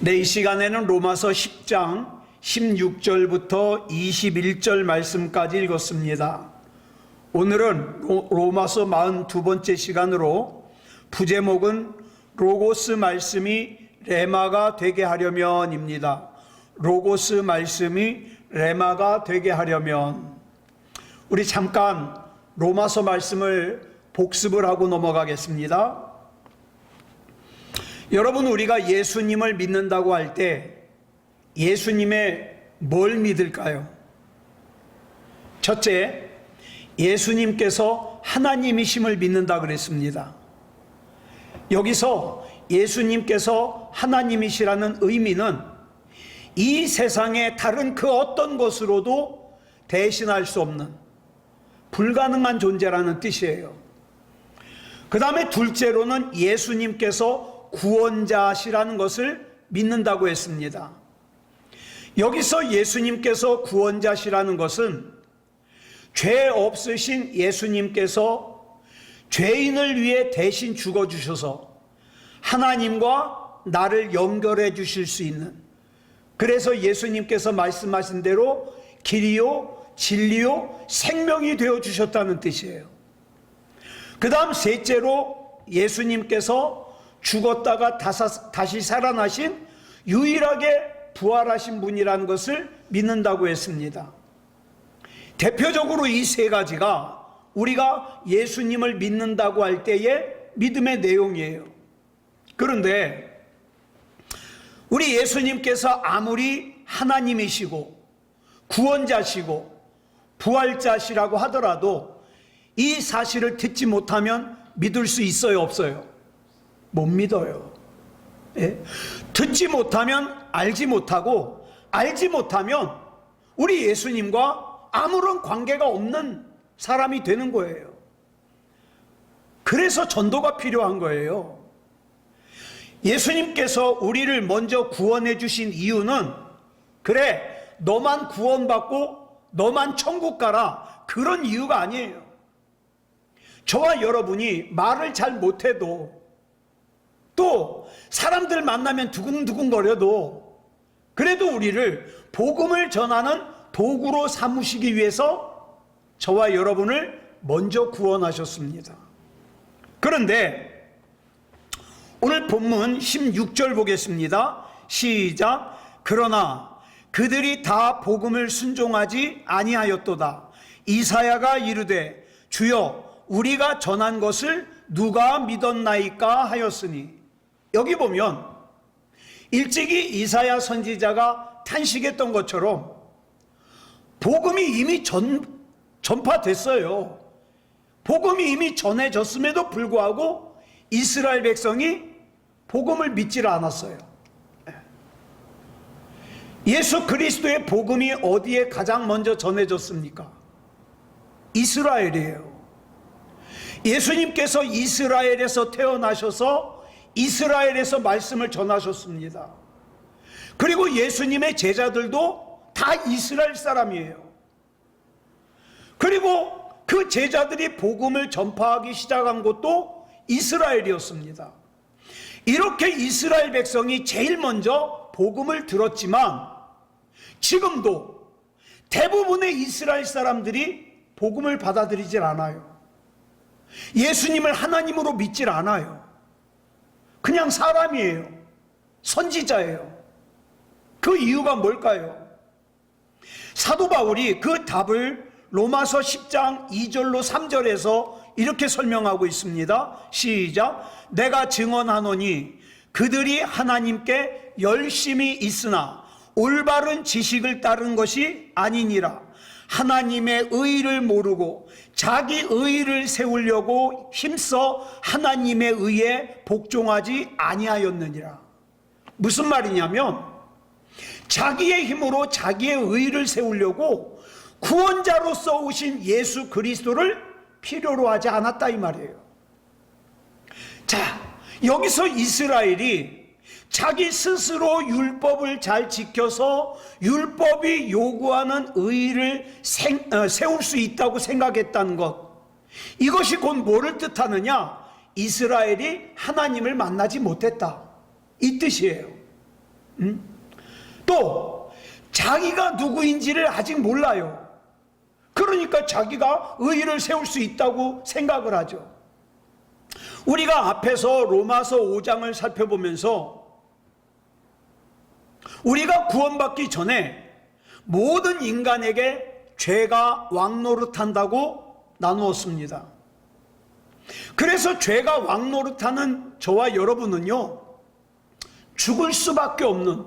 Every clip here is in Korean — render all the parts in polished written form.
네, 이 시간에는 로마서 10장 16절부터 21절 말씀까지 읽었습니다. 오늘은 로마서 42번째 시간으로 부제목은 로고스 말씀이 레마가 되게 하려면입니다. 로고스 말씀이 레마가 되게 하려면. 우리 잠깐 로마서 말씀을 복습을 하고 넘어가겠습니다. 여러분, 우리가 예수님을 믿는다고 할 때 예수님의 뭘 믿을까요? 첫째, 예수님께서 하나님이심을 믿는다 그랬습니다. 여기서 예수님께서 하나님이시라는 의미는 이 세상의 다른 그 어떤 것으로도 대신할 수 없는 불가능한 존재라는 뜻이에요. 그 다음에 둘째로는 예수님께서 구원자시라는 것을 믿는다고 했습니다. 여기서 예수님께서 구원자시라는 것은 죄 없으신 예수님께서 죄인을 위해 대신 죽어주셔서 하나님과 나를 연결해 주실 수 있는, 그래서 예수님께서 말씀하신 대로 길이요 진리요 생명이 되어 주셨다는 뜻이에요. 그 다음 셋째로 예수님께서 죽었다가 다시 살아나신 유일하게 부활하신 분이라는 것을 믿는다고 했습니다. 대표적으로 이 세 가지가 우리가 예수님을 믿는다고 할 때의 믿음의 내용이에요. 그런데 우리 예수님께서 아무리 하나님이시고 구원자시고 부활자시라고 하더라도 이 사실을 듣지 못하면 믿을 수 있어요, 없어요? 못 믿어요. 예? 듣지 못하면 알지 못하고, 알지 못하면 우리 예수님과 아무런 관계가 없는 사람이 되는 거예요. 그래서 전도가 필요한 거예요. 예수님께서 우리를 먼저 구원해 주신 이유는, 그래 너만 구원받고 너만 천국 가라, 그런 이유가 아니에요. 저와 여러분이 말을 잘 못해도, 또 사람들 만나면 두근두근거려도, 그래도 우리를 복음을 전하는 도구로 삼으시기 위해서 저와 여러분을 먼저 구원하셨습니다. 그런데 오늘 본문 16절 보겠습니다. 시작. 그러나 그들이 다 복음을 순종하지 아니하였도다. 이사야가 이르되 주여 우리가 전한 것을 누가 믿었나이까 하였으니. 여기 보면 일찍이 이사야 선지자가 탄식했던 것처럼 복음이 이미 전파됐어요. 복음이 이미 전해졌음에도 불구하고 이스라엘 백성이 복음을 믿지를 않았어요. 예수 그리스도의 복음이 어디에 가장 먼저 전해졌습니까? 이스라엘이에요. 예수님께서 이스라엘에서 태어나셔서 이스라엘에서 말씀을 전하셨습니다. 그리고 예수님의 제자들도 다 이스라엘 사람이에요. 그리고 그 제자들이 복음을 전파하기 시작한 곳도 이스라엘이었습니다. 이렇게 이스라엘 백성이 제일 먼저 복음을 들었지만 지금도 대부분의 이스라엘 사람들이 복음을 받아들이질 않아요. 예수님을 하나님으로 믿질 않아요. 그냥 사람이에요. 선지자예요. 그 이유가 뭘까요? 사도 바울이 그 답을 로마서 10장 2절로 3절에서 이렇게 설명하고 있습니다. 시작. 내가 증언하노니 그들이 하나님께 열심히 있으나 올바른 지식을 따른 것이 아니니라. 하나님의 의의를 모르고 자기 의의를 세우려고 힘써 하나님의 의에 복종하지 아니하였느니라. 무슨 말이냐면 자기의 힘으로 자기의 의의를 세우려고 구원자로서 오신 예수 그리스도를 필요로 하지 않았다 이 말이에요. 자, 여기서 이스라엘이 자기 스스로 율법을 잘 지켜서 율법이 요구하는 의의를 세울 수 있다고 생각했다는 것, 이것이 곧 뭐를 뜻하느냐? 이스라엘이 하나님을 만나지 못했다, 이 뜻이에요. 또 자기가 누구인지를 아직 몰라요. 그러니까 자기가 의의를 세울 수 있다고 생각을 하죠. 우리가 앞에서 로마서 5장을 살펴보면서 우리가 구원받기 전에 모든 인간에게 죄가 왕노릇한다고 나누었습니다. 그래서 죄가 왕노릇하는 저와 여러분은요, 죽을 수밖에 없는,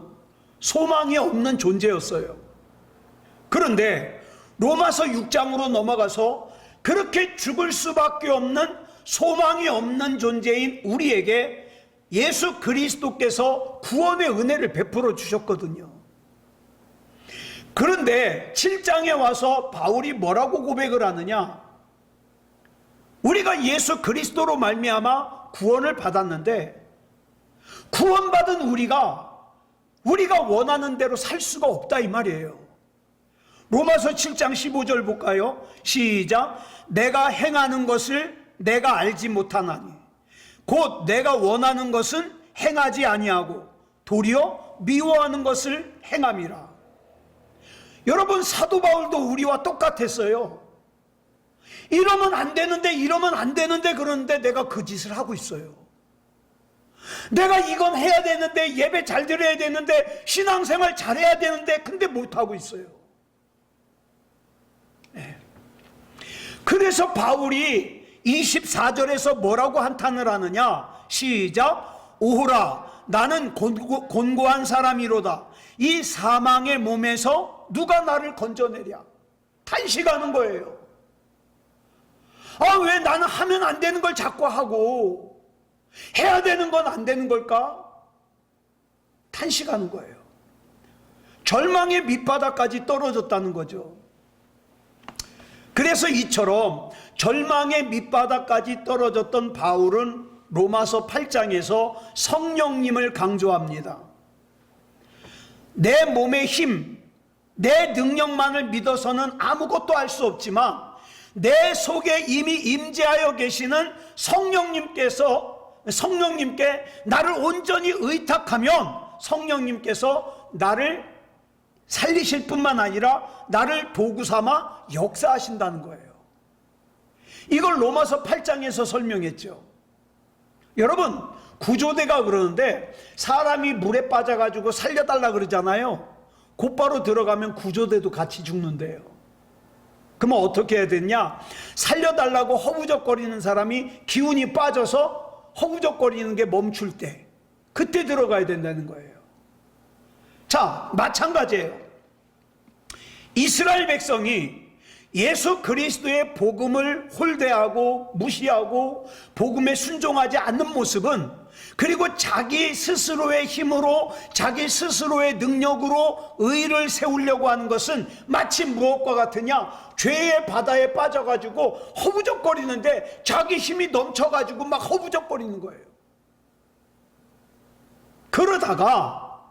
소망이 없는 존재였어요. 그런데 로마서 6장으로 넘어가서 그렇게 죽을 수밖에 없는, 소망이 없는 존재인 우리에게 예수 그리스도께서 구원의 은혜를 베풀어 주셨거든요. 그런데 7장에 와서 바울이 뭐라고 고백을 하느냐? 우리가 예수 그리스도로 말미암아 구원을 받았는데, 구원받은 우리가 원하는 대로 살 수가 없다 이 말이에요. 로마서 7장 15절 볼까요? 시작. 내가 행하는 것을 내가 알지 못하나니 곧 내가 원하는 것은 행하지 아니하고 도리어 미워하는 것을 행함이라. 여러분, 사도 바울도 우리와 똑같았어요. 이러면 안 되는데 그러는데 내가 그 짓을 하고 있어요. 내가 이건 해야 되는데, 예배 잘 드려야 되는데, 신앙생활 잘해야 되는데, 근데 못하고 있어요. 네. 그래서 바울이 24절에서 뭐라고 한탄을 하느냐? 시작. 오호라, 나는 곤고한 사람이로다. 이 사망의 몸에서 누가 나를 건져내랴? 탄식하는 거예요. 왜 나는 하면 안 되는 걸 자꾸 하고 해야 되는 건 안 되는 걸까? 탄식하는 거예요. 절망의 밑바닥까지 떨어졌다는 거죠. 그래서 이처럼 절망의 밑바닥까지 떨어졌던 바울은 로마서 8장에서 성령님을 강조합니다. 내 몸의 힘, 내 능력만을 믿어서는 아무것도 할 수 없지만 내 속에 이미 임재하여 계시는 성령님께 나를 온전히 의탁하면 성령님께서 나를 살리실 뿐만 아니라 나를 도구 삼아 역사하신다는 거예요. 이걸 로마서 8장에서 설명했죠. 여러분, 구조대가 그러는데 사람이 물에 빠져가지고 살려달라 그러잖아요. 곧바로 들어가면 구조대도 같이 죽는데요. 그러면 어떻게 해야 되냐? 살려달라고 허우적거리는 사람이 기운이 빠져서 허우적거리는 게 멈출 때, 그때 들어가야 된다는 거예요. 자, 마찬가지예요. 이스라엘 백성이 예수 그리스도의 복음을 홀대하고 무시하고 복음에 순종하지 않는 모습은, 그리고 자기 스스로의 힘으로 자기 스스로의 능력으로 의를 세우려고 하는 것은 마치 무엇과 같으냐? 죄의 바다에 빠져가지고 허우적거리는데 자기 힘이 넘쳐가지고 막 허우적거리는 거예요. 그러다가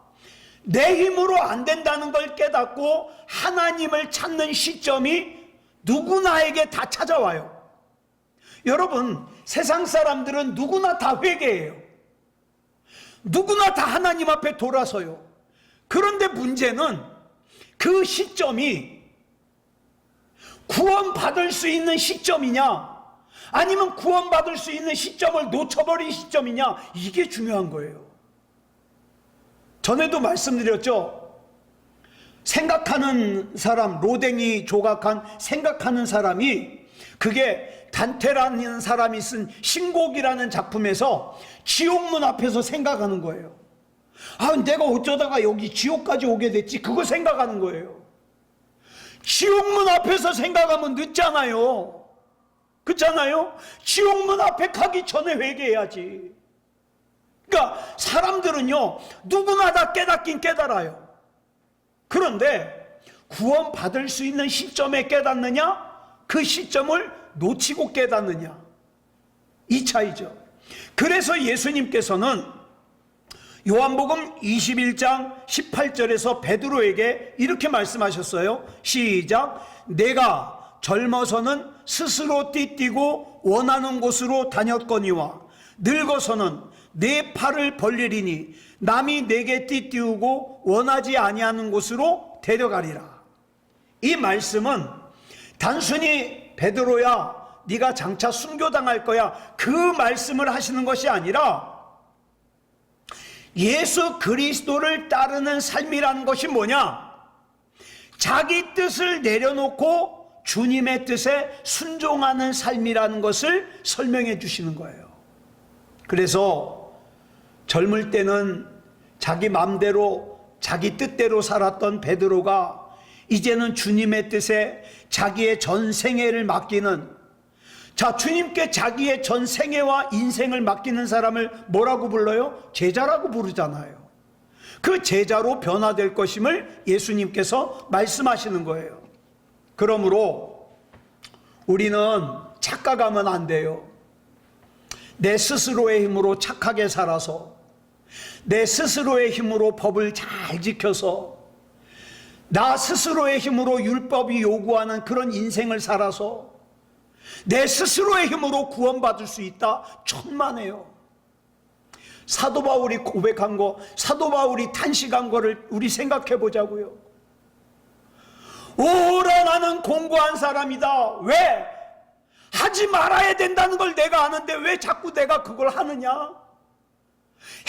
내 힘으로 안 된다는 걸 깨닫고 하나님을 찾는 시점이 누구나에게 다 찾아와요. 여러분, 세상 사람들은 누구나 다 회개해요. 누구나 다 하나님 앞에 돌아서요. 그런데 문제는 그 시점이 구원받을 수 있는 시점이냐, 아니면 구원받을 수 있는 시점을 놓쳐버린 시점이냐, 이게 중요한 거예요. 전에도 말씀드렸죠. 생각하는 사람, 로댕이 조각한 생각하는 사람이, 그게 단테라는 사람이 쓴 신곡이라는 작품에서 지옥문 앞에서 생각하는 거예요. 내가 어쩌다가 여기 지옥까지 오게 됐지, 그거 생각하는 거예요. 지옥문 앞에서 생각하면 늦잖아요. 그렇잖아요? 지옥문 앞에 가기 전에 회개해야지. 그러니까 사람들은요, 누구나 다 깨닫긴 깨달아요. 그런데 구원받을 수 있는 시점에 깨닫느냐, 그 시점을 놓치고 깨닫느냐, 이 차이죠. 그래서 예수님께서는 요한복음 21장 18절에서 베드로에게 이렇게 말씀하셨어요. 시작. 내가 젊어서는 스스로 띠띠고 원하는 곳으로 다녔거니와 늙어서는 내 팔을 벌리리니 남이 내게 띠띠우고 원하지 아니하는 곳으로 데려가리라. 이 말씀은 단순히 베드로야 네가 장차 순교당할 거야 그 말씀을 하시는 것이 아니라 예수 그리스도를 따르는 삶이라는 것이 뭐냐? 자기 뜻을 내려놓고 주님의 뜻에 순종하는 삶이라는 것을 설명해 주시는 거예요. 그래서 젊을 때는 자기 마음대로 자기 뜻대로 살았던 베드로가 이제는 주님의 뜻에 자기의 전 생애를 맡기는, 자, 주님께 자기의 전 생애와 인생을 맡기는 사람을 뭐라고 불러요? 제자라고 부르잖아요. 그 제자로 변화될 것임을 예수님께서 말씀하시는 거예요. 그러므로 우리는 착각하면 안 돼요. 내 스스로의 힘으로 착하게 살아서, 내 스스로의 힘으로 법을 잘 지켜서, 나 스스로의 힘으로 율법이 요구하는 그런 인생을 살아서 내 스스로의 힘으로 구원받을 수 있다? 천만에요. 사도 바울이 고백한 거, 사도 바울이 탄식한 거를 우리 생각해 보자고요. 오라 나는 공고한 사람이다. 왜? 하지 말아야 된다는 걸 내가 아는데 왜 자꾸 내가 그걸 하느냐?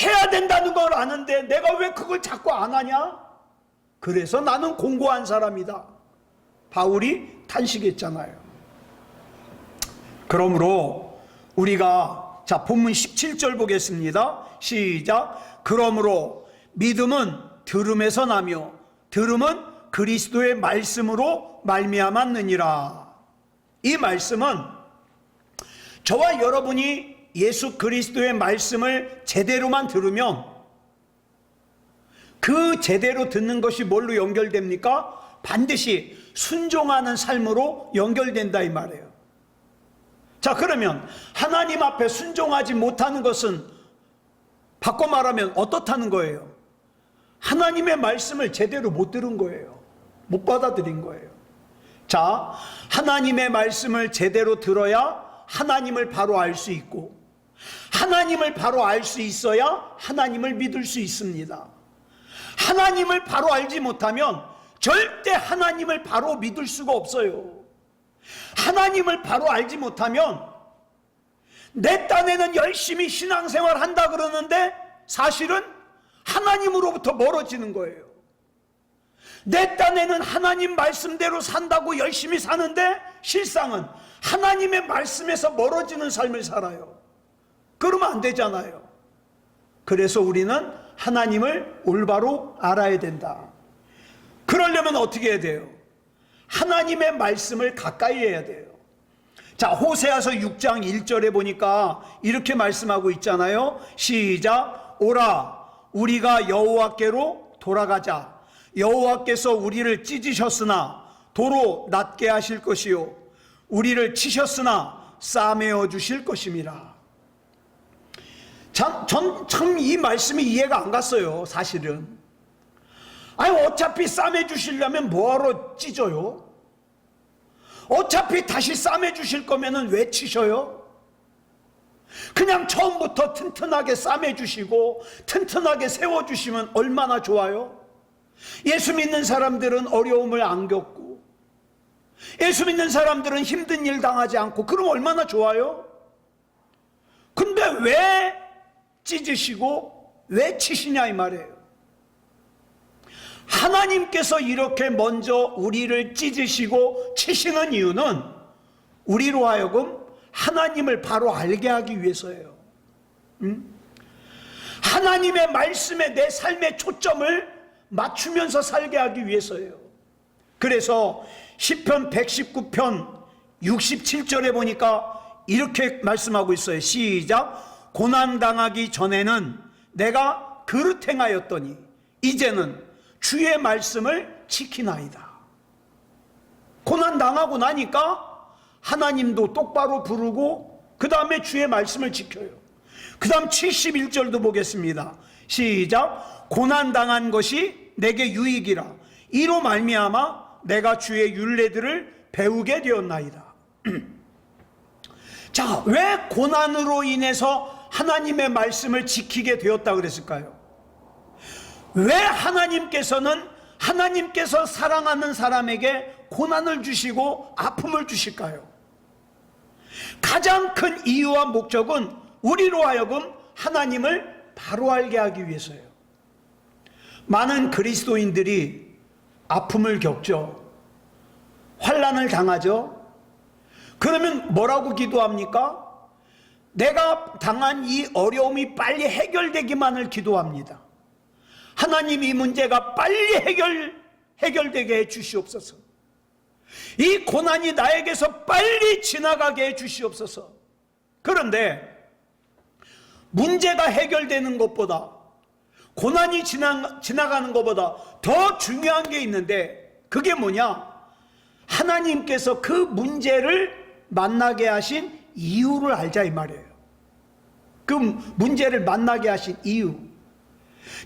해야 된다는 걸 아는데 내가 왜 그걸 자꾸 안 하냐? 그래서 나는 공고한 사람이다. 바울이 탄식했잖아요. 그러므로 우리가, 자, 본문 17절 보겠습니다. 시작. 그러므로 믿음은 들음에서 나며 들음은 그리스도의 말씀으로 말미암았느니라. 이 말씀은 저와 여러분이 예수 그리스도의 말씀을 제대로만 들으면 그 제대로 듣는 것이 뭘로 연결됩니까? 반드시 순종하는 삶으로 연결된다 이 말이에요. 자, 그러면 하나님 앞에 순종하지 못하는 것은 바꿔 말하면 어떻다는 거예요? 하나님의 말씀을 제대로 못 들은 거예요. 못 받아들인 거예요. 자, 하나님의 말씀을 제대로 들어야 하나님을 바로 알 수 있고, 하나님을 바로 알 수 있어야 하나님을 믿을 수 있습니다. 하나님을 바로 알지 못하면 절대 하나님을 바로 믿을 수가 없어요. 하나님을 바로 알지 못하면 내 딴에는 열심히 신앙생활 한다 그러는데 사실은 하나님으로부터 멀어지는 거예요. 내 딴에는 하나님 말씀대로 산다고 열심히 사는데 실상은 하나님의 말씀에서 멀어지는 삶을 살아요. 그러면 안 되잖아요. 그래서 우리는 하나님을 올바로 알아야 된다. 그러려면 어떻게 해야 돼요? 하나님의 말씀을 가까이 해야 돼요. 자, 호세아서 6장 1절에 보니까 이렇게 말씀하고 있잖아요. 시작. 오라 우리가 여호와께로 돌아가자. 여호와께서 우리를 찢으셨으나 도로 낫게 하실 것이요 우리를 치셨으나 싸매어 주실 것임이라. 전 참 이 말씀이 이해가 안 갔어요. 사실은. 아니, 어차피 싸매 주시려면 뭐하러 찢어요? 어차피 다시 싸매 주실 거면은 왜 치셔요? 그냥 처음부터 튼튼하게 싸매 주시고 튼튼하게 세워 주시면 얼마나 좋아요? 예수 믿는 사람들은 어려움을 안 겪고, 예수 믿는 사람들은 힘든 일 당하지 않고, 그럼 얼마나 좋아요? 근데 왜 찢으시고 왜 치시냐 이 말이에요. 하나님께서 이렇게 먼저 우리를 찢으시고 치시는 이유는 우리로 하여금 하나님을 바로 알게 하기 위해서예요. 하나님의 말씀에 내 삶의 초점을 맞추면서 살게 하기 위해서예요. 그래서 시편 119편 67절에 보니까 이렇게 말씀하고 있어요. 시작. 고난당하기 전에는 내가 그릇 행하였더니 이제는 주의 말씀을 지키나이다. 고난당하고 나니까 하나님도 똑바로 부르고 그 다음에 주의 말씀을 지켜요. 그 다음 71절도 보겠습니다. 시작. 고난당한 것이 내게 유익이라 이로 말미암아 내가 주의 율례들을 배우게 되었나이다. 자, 왜 고난으로 인해서 하나님의 말씀을 지키게 되었다 그랬을까요? 왜 하나님께서 사랑하는 사람에게 고난을 주시고 아픔을 주실까요? 가장 큰 이유와 목적은 우리로 하여금 하나님을 바로 알게 하기 위해서예요. 많은 그리스도인들이 아픔을 겪죠. 환난을 당하죠. 그러면 뭐라고 기도합니까? 내가 당한 이 어려움이 빨리 해결되기만을 기도합니다. 하나님, 이 문제가 빨리 해결되게 해 주시옵소서. 이 고난이 나에게서 빨리 지나가게 해 주시옵소서. 그런데 문제가 해결되는 것보다, 고난이 지나가는 것보다 더 중요한 게 있는데, 그게 뭐냐? 하나님께서 그 문제를 만나게 하신 이유를 알자 이 말이에요. 그 문제를 만나게 하신 이유.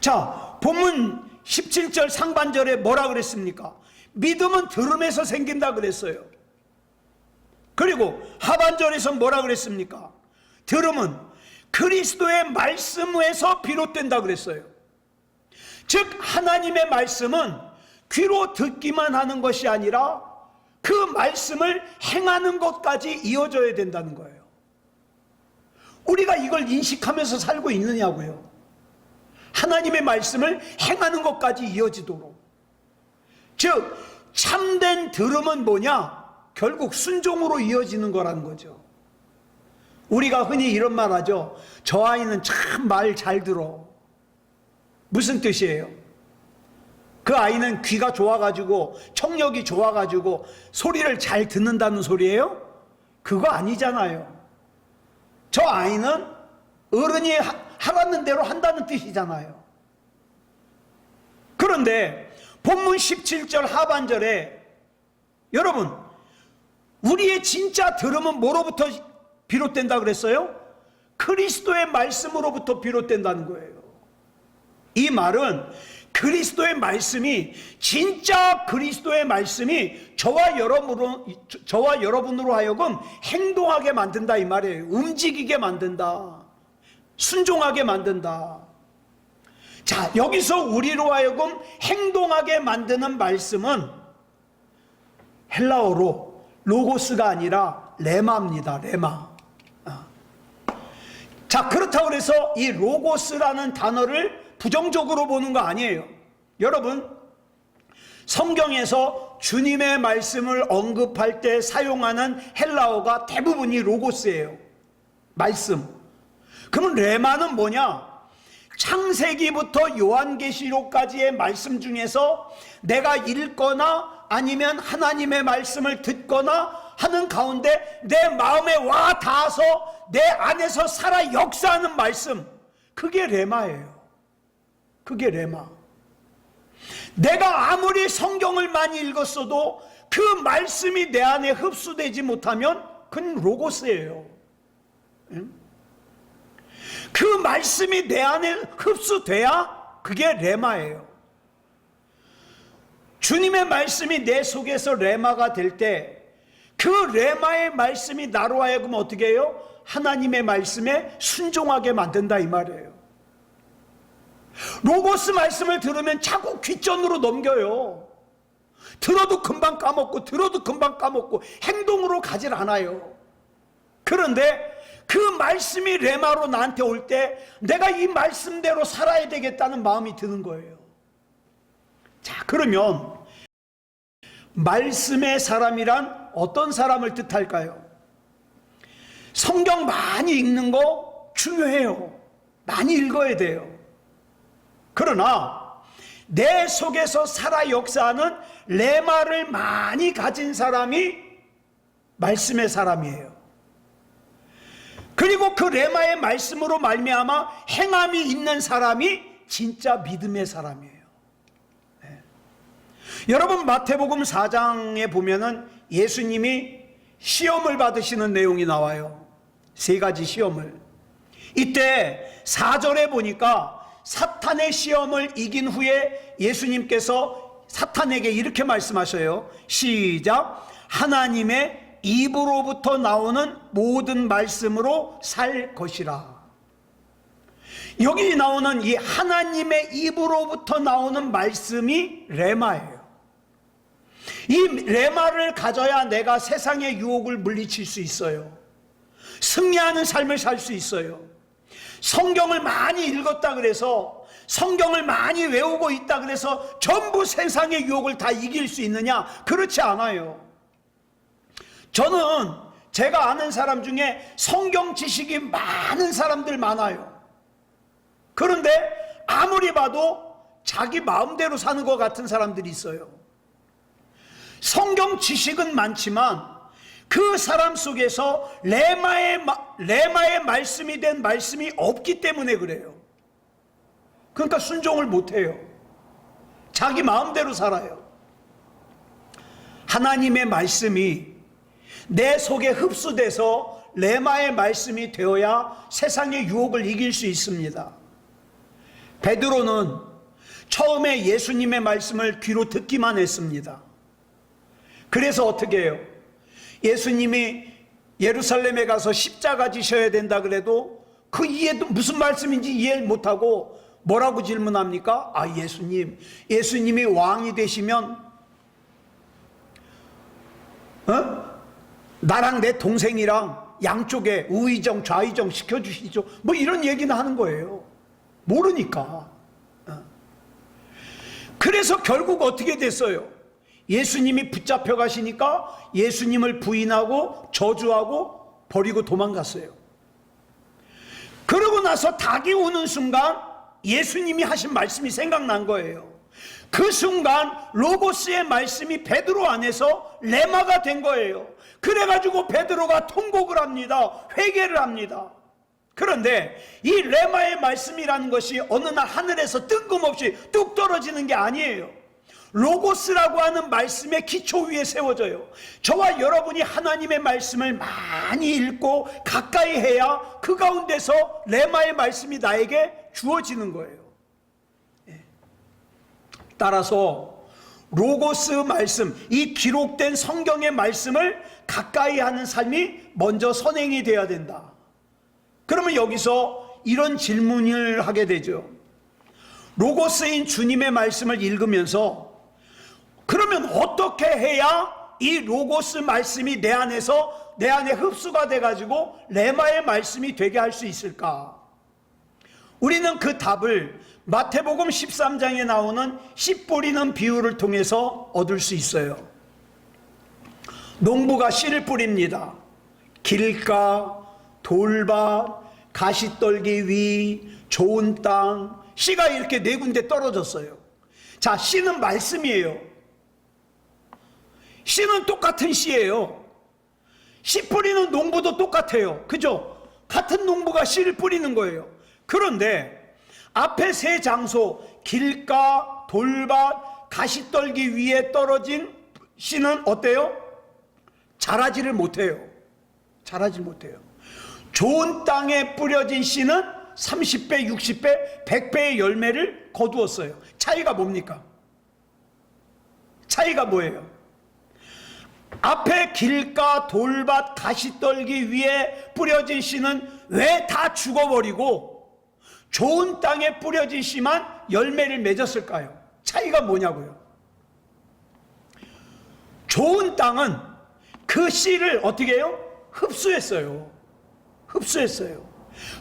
자, 본문 17절 상반절에 뭐라 그랬습니까? 믿음은 들음에서 생긴다 그랬어요. 그리고 하반절에서 뭐라 그랬습니까? 들음은 그리스도의 말씀에서 비롯된다 그랬어요. 즉 하나님의 말씀은 귀로 듣기만 하는 것이 아니라 그 말씀을 행하는 것까지 이어져야 된다는 거예요. 우리가 이걸 인식하면서 살고 있느냐고요. 하나님의 말씀을 행하는 것까지 이어지도록. 즉 참된 들음은 뭐냐? 결국 순종으로 이어지는 거라는 거죠. 우리가 흔히 이런 말 하죠. 저 아이는 참 말 잘 들어. 무슨 뜻이에요? 그 아이는 귀가 좋아가지고 청력이 좋아가지고 소리를 잘 듣는다는 소리예요? 그거 아니잖아요. 저 아이는 어른이 하라는 대로 한다는 뜻이잖아요. 그런데 본문 17절 하반절에 여러분, 우리의 진짜 들음은 뭐로부터 비롯된다 그랬어요? 그리스도의 말씀으로부터 비롯된다는 거예요. 이 말은 그리스도의 말씀이, 진짜 그리스도의 말씀이 저와 여러분으로 하여금 행동하게 만든다 이 말이에요. 움직이게 만든다. 순종하게 만든다. 자, 여기서 우리로 하여금 행동하게 만드는 말씀은 헬라어로 로고스가 아니라 레마입니다. 레마. 자, 그렇다고 해서 이 로고스라는 단어를 부정적으로 보는 거 아니에요. 여러분, 성경에서 주님의 말씀을 언급할 때 사용하는 헬라어가 대부분이 로고스예요. 말씀. 그러면 레마는 뭐냐? 창세기부터 요한계시록까지의 말씀 중에서 내가 읽거나 아니면 하나님의 말씀을 듣거나 하는 가운데 내 마음에 와 닿아서 내 안에서 살아 역사하는 말씀, 그게 레마예요. 그게 레마. 내가 아무리 성경을 많이 읽었어도 그 말씀이 내 안에 흡수되지 못하면 그건 로고스예요. 그 말씀이 내 안에 흡수돼야 그게 레마예요. 주님의 말씀이 내 속에서 레마가 될 때 그 레마의 말씀이 나로 하여금 어떻게 해요? 하나님의 말씀에 순종하게 만든다 이 말이에요. 로고스 말씀을 들으면 자꾸 귓전으로 넘겨요. 들어도 금방 까먹고 행동으로 가질 않아요. 그런데 그 말씀이 레마로 나한테 올 때 내가 이 말씀대로 살아야 되겠다는 마음이 드는 거예요. 자, 그러면 말씀의 사람이란 어떤 사람을 뜻할까요? 성경 많이 읽는 거 중요해요. 많이 읽어야 돼요. 그러나 내 속에서 살아 역사하는 레마를 많이 가진 사람이 말씀의 사람이에요. 그리고 그 레마의 말씀으로 말미암아 행함이 있는 사람이 진짜 믿음의 사람이에요. 네. 여러분, 마태복음 4장에 보면은 예수님이 시험을 받으시는 내용이 나와요. 3가지 시험을. 이때 4절에 보니까 사탄의 시험을 이긴 후에 예수님께서 사탄에게 이렇게 말씀하셔요. 시작. 하나님의 입으로부터 나오는 모든 말씀으로 살 것이라. 여기 나오는 이 하나님의 입으로부터 나오는 말씀이 레마예요. 이 레마를 가져야 내가 세상의 유혹을 물리칠 수 있어요. 승리하는 삶을 살 수 있어요. 성경을 많이 읽었다 그래서, 성경을 많이 외우고 있다 그래서 전부 세상의 유혹을 다 이길 수 있느냐? 그렇지 않아요. 저는 제가 아는 사람 중에 성경 지식이 많은 사람들 많아요. 그런데 아무리 봐도 자기 마음대로 사는 것 같은 사람들이 있어요. 성경 지식은 많지만 그 사람 속에서 레마의 말씀이 된 말씀이 없기 때문에 그래요. 그러니까 순종을 못해요. 자기 마음대로 살아요. 하나님의 말씀이 내 속에 흡수돼서 레마의 말씀이 되어야 세상의 유혹을 이길 수 있습니다. 베드로는 처음에 예수님의 말씀을 귀로 듣기만 했습니다. 그래서 어떻게 해요? 예수님이 예루살렘에 가서 십자가 지셔야 된다 그래도 그 이해도 무슨 말씀인지 이해를 못하고 뭐라고 질문합니까? 아, 예수님이 왕이 되시면 나랑 내 동생이랑 양쪽에 우의정 좌의정 시켜주시죠. 뭐 이런 얘기는 하는 거예요. 모르니까. 그래서 결국 어떻게 됐어요? 예수님이 붙잡혀 가시니까 예수님을 부인하고 저주하고 버리고 도망갔어요. 그러고 나서 닭이 우는 순간 예수님이 하신 말씀이 생각난 거예요. 그 순간 로고스의 말씀이 베드로 안에서 레마가 된 거예요. 그래가지고 베드로가 통곡을 합니다. 회개를 합니다. 그런데 이 레마의 말씀이라는 것이 어느 날 하늘에서 뜬금없이 뚝 떨어지는 게 아니에요. 로고스라고 하는 말씀의 기초 위에 세워져요. 저와 여러분이 하나님의 말씀을 많이 읽고 가까이 해야 그 가운데서 레마의 말씀이 나에게 주어지는 거예요. 따라서 로고스 말씀, 이 기록된 성경의 말씀을 가까이 하는 삶이 먼저 선행이 되어야 된다. 그러면 여기서 이런 질문을 하게 되죠. 로고스인 주님의 말씀을 읽으면서 그러면 어떻게 해야 이 로고스 말씀이 내 안에 흡수가 돼가지고 레마의 말씀이 되게 할 수 있을까? 우리는 그 답을 마태복음 13장에 나오는 씨 뿌리는 비유를 통해서 얻을 수 있어요. 농부가 씨를 뿌립니다. 길가, 돌밭, 가시떨기 위, 좋은 땅, 씨가 이렇게 네 군데 떨어졌어요. 자, 씨는 말씀이에요. 씨는 똑같은 씨예요. 씨 뿌리는 농부도 똑같아요. 그죠? 같은 농부가 씨를 뿌리는 거예요. 그런데 앞에 세 장소, 길가, 돌밭, 가시떨기 위에 떨어진 씨는 어때요? 자라지를 못해요. 자라지 못해요. 좋은 땅에 뿌려진 씨는 30배, 60배, 100배의 열매를 거두었어요. 차이가 뭡니까? 차이가 뭐예요? 앞에 길가, 돌밭, 가시떨기 위에 뿌려진 씨는 왜 다 죽어버리고 좋은 땅에 뿌려진 씨만 열매를 맺었을까요? 차이가 뭐냐고요? 좋은 땅은 그 씨를 어떻게 해요? 흡수했어요.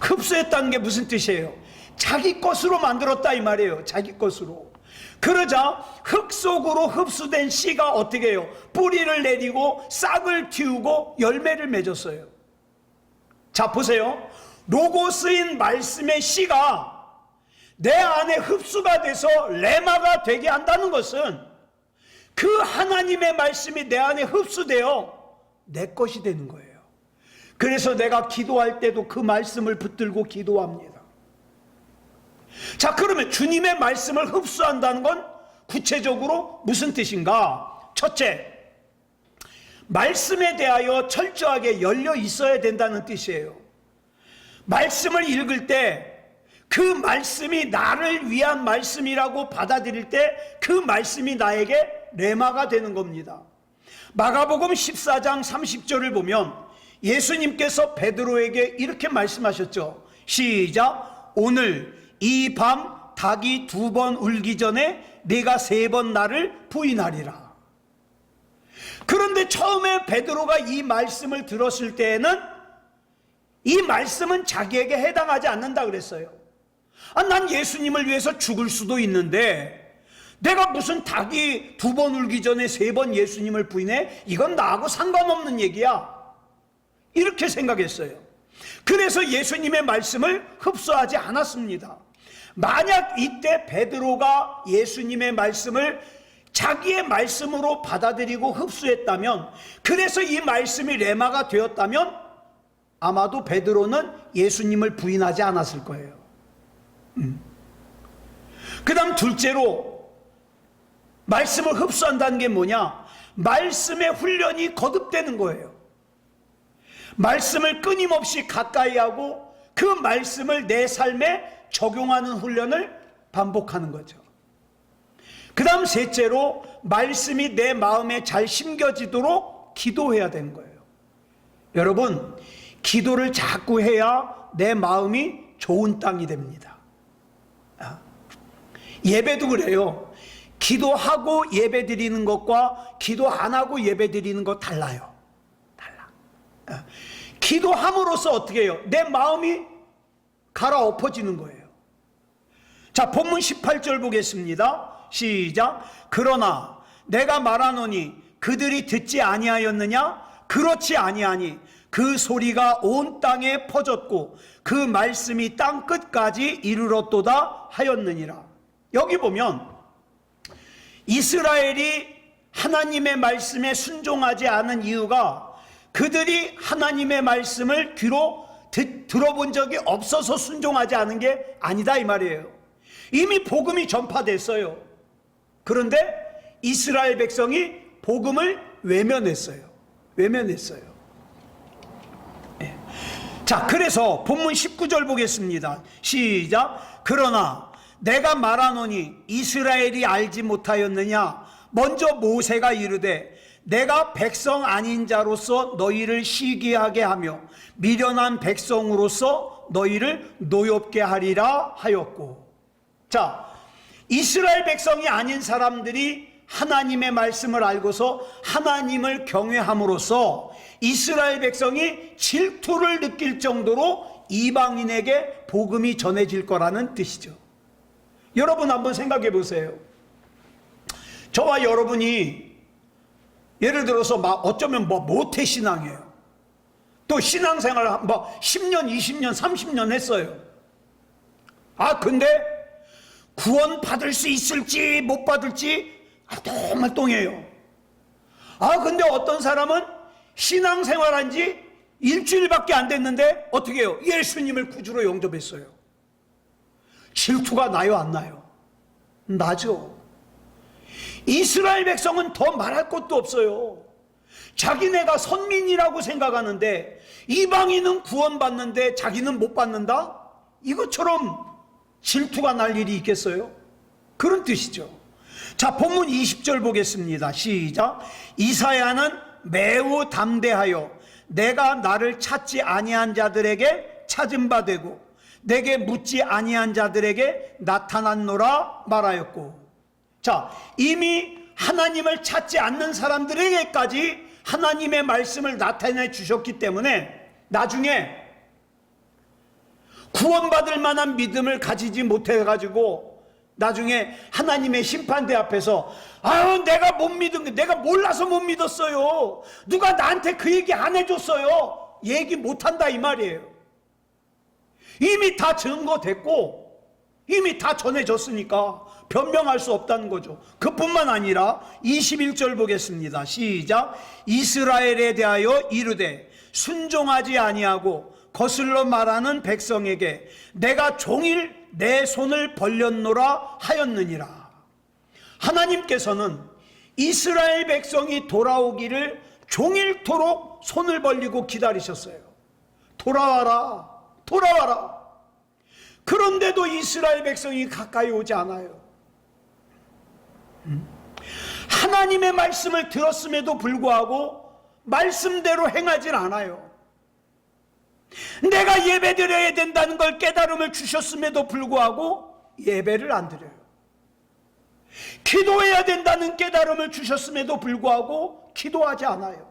흡수했다는 게 무슨 뜻이에요? 자기 것으로 만들었다 이 말이에요. 자기 것으로. 그러자 흙 속으로 흡수된 씨가 어떻게 해요? 뿌리를 내리고 싹을 틔우고 열매를 맺었어요. 자, 보세요. 로고스인 말씀의 씨가 내 안에 흡수가 돼서 레마가 되게 한다는 것은 그 하나님의 말씀이 내 안에 흡수되어 내 것이 되는 거예요. 그래서 내가 기도할 때도 그 말씀을 붙들고 기도합니다. 자, 그러면 주님의 말씀을 흡수한다는 건 구체적으로 무슨 뜻인가? 첫째, 말씀에 대하여 철저하게 열려 있어야 된다는 뜻이에요. 말씀을 읽을 때 그 말씀이 나를 위한 말씀이라고 받아들일 때 그 말씀이 나에게 레마가 되는 겁니다. 마가복음 14장 30절을 보면 예수님께서 베드로에게 이렇게 말씀하셨죠. 시작. 오늘 이 밤 닭이 2번 울기 전에 네가 3번 나를 부인하리라. 그런데 처음에 베드로가 이 말씀을 들었을 때에는 이 말씀은 자기에게 해당하지 않는다 그랬어요. 난 예수님을 위해서 죽을 수도 있는데 내가 무슨 닭이 2번 울기 전에 3번 예수님을 부인해? 이건 나하고 상관없는 얘기야. 이렇게 생각했어요. 그래서 예수님의 말씀을 흡수하지 않았습니다. 만약 이때 베드로가 예수님의 말씀을 자기의 말씀으로 받아들이고 흡수했다면, 그래서 이 말씀이 레마가 되었다면 아마도 베드로는 예수님을 부인하지 않았을 거예요. 그 다음 둘째로 말씀을 흡수한다는 게 뭐냐? 말씀의 훈련이 거듭되는 거예요. 말씀을 끊임없이 가까이 하고 그 말씀을 내 삶에 적용하는 훈련을 반복하는 거죠. 그 다음 셋째로 말씀이 내 마음에 잘 심겨지도록 기도해야 되는 거예요. 여러분, 기도를 자꾸 해야 내 마음이 좋은 땅이 됩니다. 예배도 그래요. 기도하고 예배 드리는 것과 기도 안 하고 예배 드리는 것 달라요. 달라. 기도함으로써 어떻게 해요? 내 마음이 갈아엎어지는 거예요. 자, 본문 18절 보겠습니다. 시작. 그러나 내가 말하노니 그들이 듣지 아니하였느냐? 그렇지 아니하니 그 소리가 온 땅에 퍼졌고 그 말씀이 땅 끝까지 이르렀도다 하였느니라. 여기 보면 이스라엘이 하나님의 말씀에 순종하지 않은 이유가 그들이 하나님의 말씀을 귀로 들어본 적이 없어서 순종하지 않은 게 아니다 이 말이에요. 이미 복음이 전파됐어요. 그런데 이스라엘 백성이 복음을 외면했어요. 외면했어요. 네. 자, 그래서 본문 19절 보겠습니다. 시작. 그러나 내가 말하노니 이스라엘이 알지 못하였느냐? 먼저 모세가 이르되 내가 백성 아닌 자로서 너희를 시기하게 하며 미련한 백성으로서 너희를 노엽게 하리라 하였고. 자, 이스라엘 백성이 아닌 사람들이 하나님의 말씀을 알고서 하나님을 경외함으로써 이스라엘 백성이 질투를 느낄 정도로 이방인에게 복음이 전해질 거라는 뜻이죠. 여러분 한번 생각해 보세요. 저와 여러분이 예를 들어서 막 어쩌면 모태신앙이에요. 또 신앙생활 10년, 20년, 30년 했어요. 근데 구원 받을 수 있을지 못 받을지 말똥말똥해요. 근데 어떤 사람은 신앙생활한 지 일주일밖에 안 됐는데 어떻게 해요? 예수님을 구주로 영접했어요. 질투가 나요, 안 나요? 나죠. 이스라엘 백성은 더 말할 것도 없어요. 자기네가 선민이라고 생각하는데 이방인은 구원받는데 자기는 못 받는다? 이것처럼 질투가 날 일이 있겠어요? 그런 뜻이죠. 자, 본문 20절 보겠습니다. 시작. 이사야는 매우 담대하여 내가 나를 찾지 아니한 자들에게 찾은 바 되고 내게 묻지 아니한 자들에게 나타났노라 말하였고. 자, 이미 하나님을 찾지 않는 사람들에게까지 하나님의 말씀을 나타내 주셨기 때문에 나중에 구원받을 만한 믿음을 가지지 못해가지고 나중에 하나님의 심판대 앞에서 내가 못 믿은 게 내가 몰라서 못 믿었어요. 누가 나한테 그 얘기 안 해줬어요. 얘기 못한다 이 말이에요. 이미 다 증거됐고 이미 다 전해졌으니까 변명할 수 없다는 거죠. 그뿐만 아니라 21절 보겠습니다. 시작. 이스라엘에 대하여 이르되 순종하지 아니하고 거슬러 말하는 백성에게 내가 종일 내 손을 벌렸노라 하였느니라. 하나님께서는 이스라엘 백성이 돌아오기를 종일토록 손을 벌리고 기다리셨어요. 돌아와라, 돌아와라. 그런데도 이스라엘 백성이 가까이 오지 않아요. 하나님의 말씀을 들었음에도 불구하고 말씀대로 행하질 않아요. 내가 예배 드려야 된다는 걸 깨달음을 주셨음에도 불구하고 예배를 안 드려요. 기도해야 된다는 깨달음을 주셨음에도 불구하고 기도하지 않아요.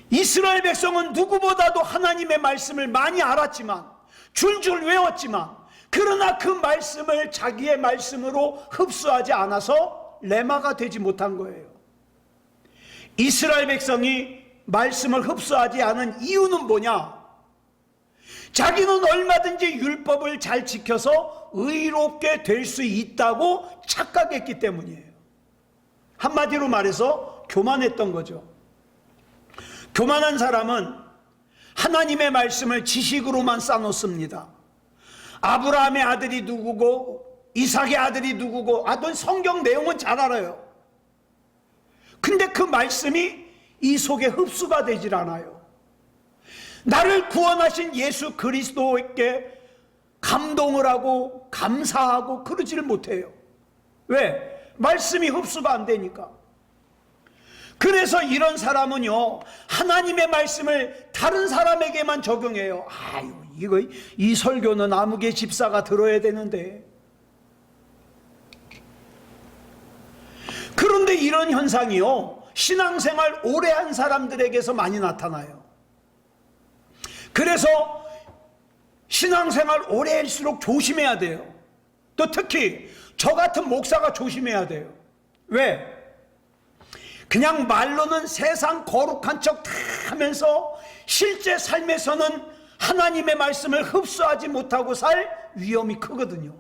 이스라엘 백성은 누구보다도 하나님의 말씀을 많이 알았지만, 줄줄 외웠지만, 그러나 그 말씀을 자기의 말씀으로 흡수하지 않아서 레마가 되지 못한 거예요. 이스라엘 백성이 말씀을 흡수하지 않은 이유는 뭐냐? 자기는 얼마든지 율법을 잘 지켜서 의롭게 될 수 있다고 착각했기 때문이에요. 한마디로 말해서 교만했던 거죠. 교만한 사람은 하나님의 말씀을 지식으로만 쌓아놓습니다. 아브라함의 아들이 누구고 이삭의 아들이 누구고 성경 내용은 잘 알아요. 근데 그 말씀이 이 속에 흡수가 되질 않아요. 나를 구원하신 예수 그리스도에게 감동을 하고 감사하고 그러지를 못해요. 왜? 말씀이 흡수가 안 되니까. 그래서 이런 사람은요, 하나님의 말씀을 다른 사람에게만 적용해요. 아유, 이 설교는 아무개 집사가 들어야 되는데. 그런데 이런 현상이요, 신앙생활 오래 한 사람들에게서 많이 나타나요. 그래서 신앙생활 오래 할수록 조심해야 돼요. 또 특히 저 같은 목사가 조심해야 돼요. 왜? 그냥 말로는 세상 거룩한 척 다 하면서 실제 삶에서는 하나님의 말씀을 흡수하지 못하고 살 위험이 크거든요.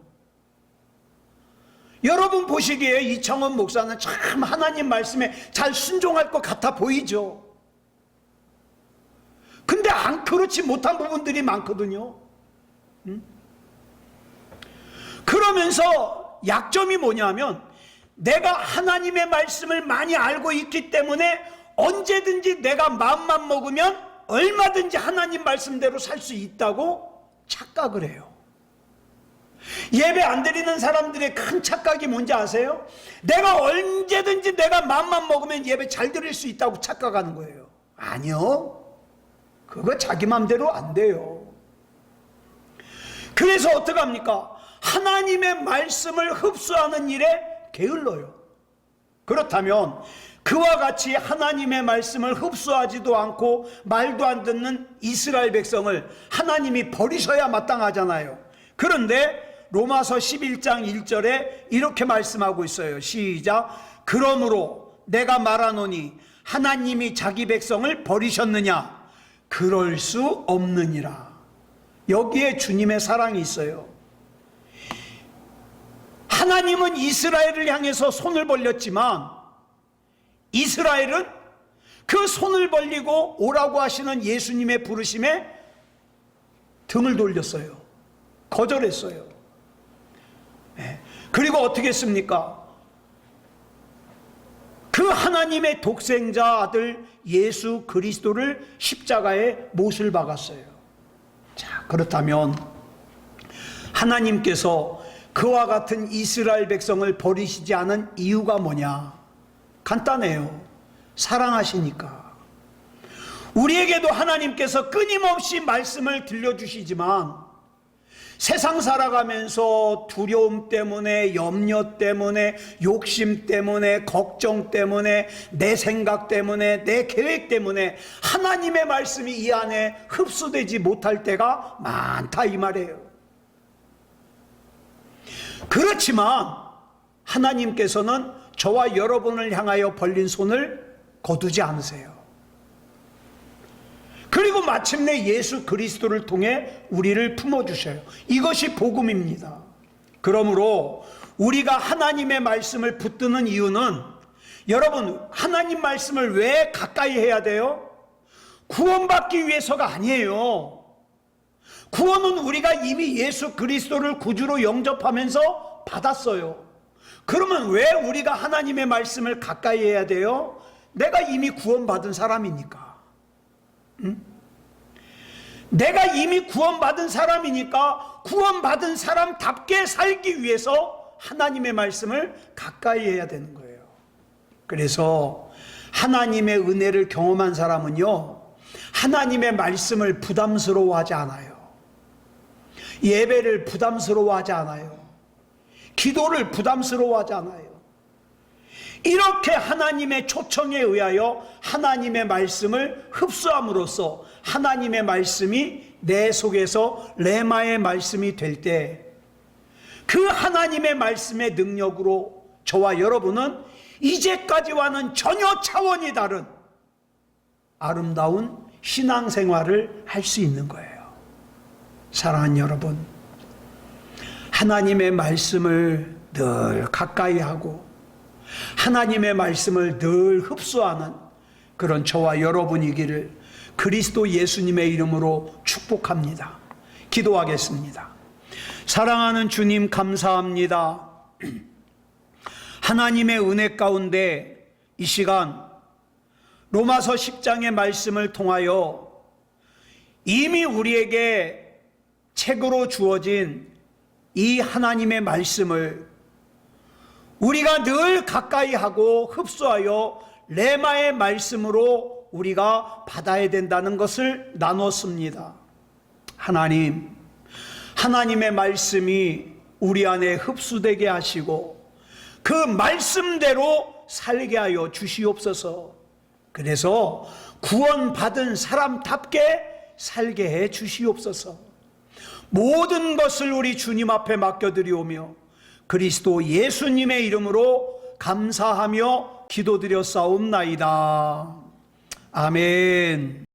여러분 보시기에 이창원 목사는 참 하나님 말씀에 잘 순종할 것 같아 보이죠. 근데 그렇지 못한 부분들이 많거든요. 그러면서 약점이 뭐냐면, 내가 하나님의 말씀을 많이 알고 있기 때문에 언제든지 내가 마음만 먹으면 얼마든지 하나님 말씀대로 살 수 있다고 착각을 해요. 예배 안 드리는 사람들의 큰 착각이 뭔지 아세요? 내가 언제든지 내가 마음만 먹으면 예배 잘 드릴 수 있다고 착각하는 거예요. 아니요, 그거 자기 마음대로 안 돼요. 그래서 어떡합니까? 하나님의 말씀을 흡수하는 일에 게을러요. 그렇다면 그와 같이 하나님의 말씀을 흡수하지도 않고 말도 안 듣는 이스라엘 백성을 하나님이 버리셔야 마땅하잖아요. 그런데 로마서 11장 1절에 이렇게 말씀하고 있어요. 시작. 그러므로 내가 말하노니 하나님이 자기 백성을 버리셨느냐? 그럴 수 없느니라. 여기에 주님의 사랑이 있어요. 하나님은 이스라엘을 향해서 손을 벌렸지만 이스라엘은 그 손을 벌리고 오라고 하시는 예수님의 부르심에 등을 돌렸어요. 거절했어요. 그리고 어떻게 했습니까? 그 하나님의 독생자 아들 예수 그리스도를 십자가에 못을 박았어요. 자, 그렇다면 하나님께서 그와 같은 이스라엘 백성을 버리시지 않은 이유가 뭐냐? 간단해요. 사랑하시니까. 우리에게도 하나님께서 끊임없이 말씀을 들려주시지만 세상 살아가면서 두려움 때문에, 염려 때문에, 욕심 때문에, 걱정 때문에, 내 생각 때문에, 내 계획 때문에 하나님의 말씀이 이 안에 흡수되지 못할 때가 많다, 이 말이에요. 그렇지만 하나님께서는 저와 여러분을 향하여 벌린 손을 거두지 않으세요. 그리고 마침내 예수 그리스도를 통해 우리를 품어주셔요. 이것이 복음입니다. 그러므로 우리가 하나님의 말씀을 붙드는 이유는, 여러분, 하나님 말씀을 왜 가까이 해야 돼요? 구원받기 위해서가 아니에요. 구원은 우리가 이미 예수 그리스도를 구주로 영접하면서 받았어요. 그러면 왜 우리가 하나님의 말씀을 가까이 해야 돼요? 내가 이미 구원받은 사람이니까. 내가 이미 구원받은 사람이니까 구원받은 사람답게 살기 위해서 하나님의 말씀을 가까이 해야 되는 거예요. 그래서 하나님의 은혜를 경험한 사람은요, 하나님의 말씀을 부담스러워하지 않아요. 예배를 부담스러워하지 않아요. 기도를 부담스러워하지 않아요. 이렇게 하나님의 초청에 의하여 하나님의 말씀을 흡수함으로써 하나님의 말씀이 내 속에서 레마의 말씀이 될 때 그 하나님의 말씀의 능력으로 저와 여러분은 이제까지와는 전혀 차원이 다른 아름다운 신앙생활을 할 수 있는 거예요. 사랑하는 여러분, 하나님의 말씀을 늘 가까이 하고 하나님의 말씀을 늘 흡수하는 그런 저와 여러분이기를 그리스도 예수님의 이름으로 축복합니다. 기도하겠습니다. 사랑하는 주님, 감사합니다. 하나님의 은혜 가운데 이 시간 로마서 10장의 말씀을 통하여 이미 우리에게 책으로 주어진 이 하나님의 말씀을 우리가 늘 가까이 하고 흡수하여 레마의 말씀으로 우리가 받아야 된다는 것을 나눴습니다. 하나님, 하나님의 말씀이 우리 안에 흡수되게 하시고 그 말씀대로 살게 하여 주시옵소서. 그래서 구원받은 사람답게 살게 해 주시옵소서. 모든 것을 우리 주님 앞에 맡겨드리오며 그리스도 예수님의 이름으로 감사하며 기도드렸사옵나이다. 아멘.